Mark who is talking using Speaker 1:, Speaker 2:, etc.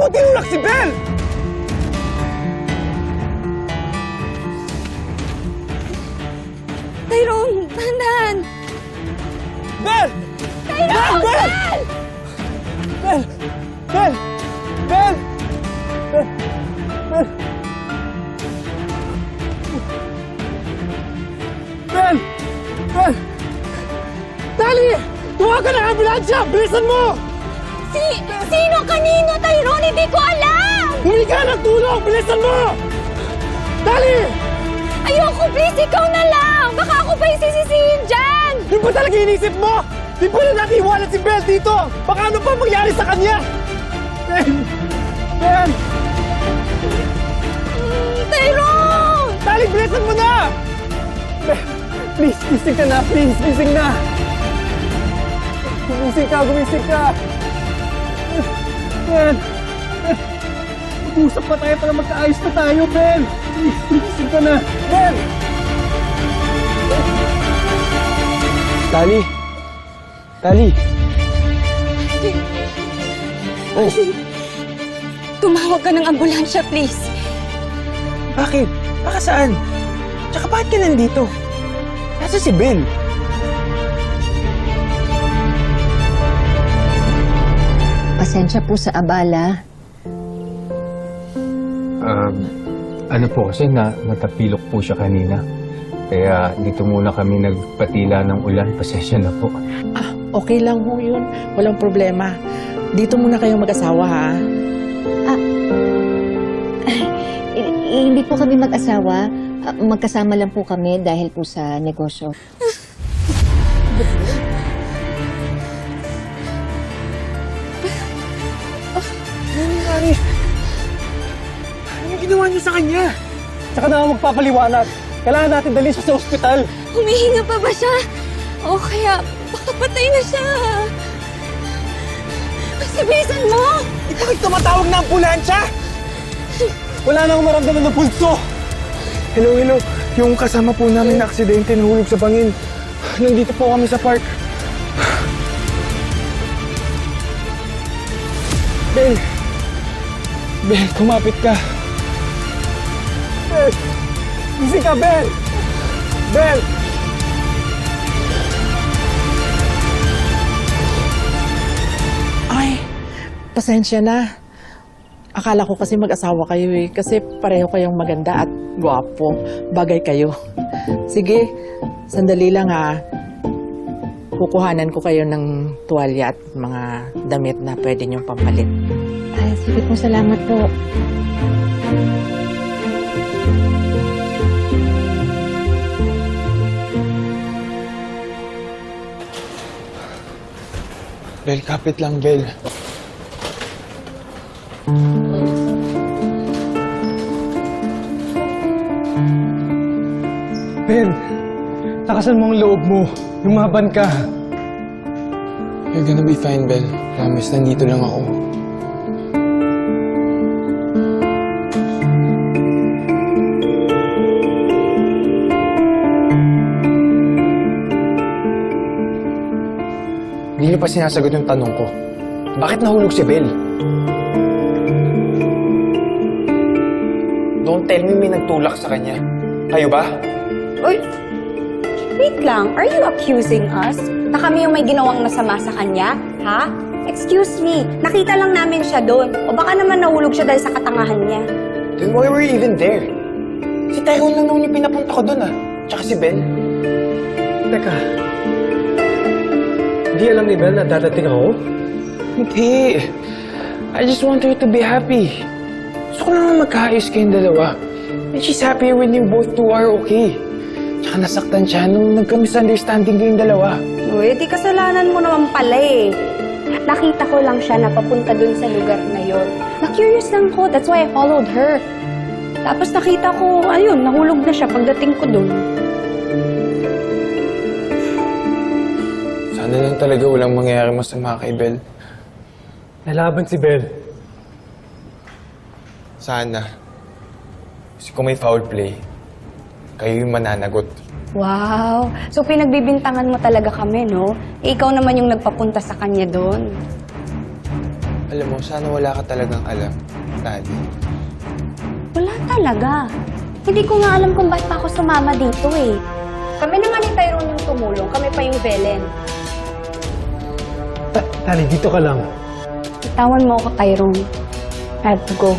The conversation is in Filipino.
Speaker 1: mo tinulak si Bel?
Speaker 2: Tyrone, dahan-dahan!
Speaker 1: Bel!
Speaker 2: Tyrone!
Speaker 1: Bel! Bel! Bel! Bel! Bel! Bel! Bel! Bel! Dali! Tuwagan ang ambulansya! Bilisan mo!
Speaker 2: Sino kanino, Tyrone? Hindi ko alam!
Speaker 1: Humingi ka ng tulong! Bilisan mo! Dali!
Speaker 2: Ayoko, please, ikaw na lang! Baka ako pa yung sisisihin dyan!
Speaker 1: Yung ba talaga inisip mo? Di ba na natin iwanan si Bel dito? Baka ano pa mangyari sa kanya? Ben! Ben!
Speaker 2: Tyrone!
Speaker 1: Dali, bilisan mo na! Ben, please, gising ka na, please, gising na! Gumising ka, gumising ka! Ben! Mag-usap pa tayo para magkaayos na tayo, Ben! Please, gising ka na! Ben! Tali! Tali! Oh,
Speaker 2: Tumawag ka ng ambulansya, please.
Speaker 1: bakit? Baka saan? Tsaka bakit ka nandito? Nasa si Ben?
Speaker 3: Pasensya po sa abala.
Speaker 4: Ano po kasi natapilok po siya kanina. Kaya dito muna kami nagpatila ng ulan. Pasensya na po.
Speaker 5: Okay lang ho yun. Walang problema. Dito muna kayong mag-asawa, ha?
Speaker 3: Hindi po kami mag-asawa. Magkasama lang po kami dahil po sa negosyo.
Speaker 1: Ano ginawa niyo sa kanya? Tsaka na ako magpapaliwanag. Kailangan natin dalhin siya sa ospital.
Speaker 2: Humihinga pa ba siya? O kaya, baka patay na siya. Kasi bilisan mo!
Speaker 1: Di ba tumatawag na ambulansya? Wala na akong maramdaman ng pulso. Hello, hello. Yung kasama po namin na aksidente nahulog sa bangin. Nandito po kami sa park. Bel! Bel, kumapit ka. Bel! Gising ka, Bel! Bel!
Speaker 5: Ay, pasensya na. Akala ko kasi mag-asawa kayo eh. Kasi pareho kayong maganda at gwapo. Bagay kayo. Sige, sandali lang ha. Kukuhanan ko kayo ng tuwalya at mga damit na pwede niyong pampalit.
Speaker 3: Sige po, salamat po.
Speaker 1: Bel, kapit lang, Bel. Bel, takasan mo ang loob mo. Lumaban ka. You're gonna be fine, Bel. Promise, nandito lang ako. Hindi niyo pa sinasagot yung tanong ko. Bakit nahulog si Bel? Don't tell me may nagtulak sa kanya. Kayo ba?
Speaker 6: Uy! Wait lang, are you accusing us? Na kami yung may ginawang masama sa kanya? Ha? Excuse me, nakita lang namin siya doon. O baka naman nahulog siya dahil sa katangahan niya.
Speaker 1: Then why were you even there? Si Tyrone lang naman yung pinapunta ko doon, ah. Tsaka si Bel. Teka. Hindi alam ni Bel na dadating ako? Hindi. I just want her to be happy. Gusto ko naman magkaayos kayong dalawa. And she's happier when you both two are okay. Tsaka nasaktan siya nung nagka-misunderstanding kayong dalawa.
Speaker 6: Uy, di kasalanan mo naman pala eh. Nakita ko lang siya na papunta doon sa lugar na yon. Na-curious lang ko, that's why I followed her. Tapos nakita ko, ayun, nahulog na siya pagdating ko doon.
Speaker 1: Sana lang talaga walang mangyayari masama kay Bel. Nalaban si Bel. Sana. Kasi kung may foul play, kayo yung mananagot.
Speaker 6: Wow! So pinagbibintangan mo talaga kami, no? Eh, ikaw naman yung nagpapunta sa kanya doon.
Speaker 1: Alam mo, sana wala ka talagang alam, Tali.
Speaker 6: Wala talaga. Hindi ko nga alam kung ba't pa ako sumama dito eh. Kami naman ni Tyrone yung tumulong, kami pa yung villain.
Speaker 1: Tali, dito ka lang.
Speaker 6: Itawan mo ako, Tyrone. I have to go.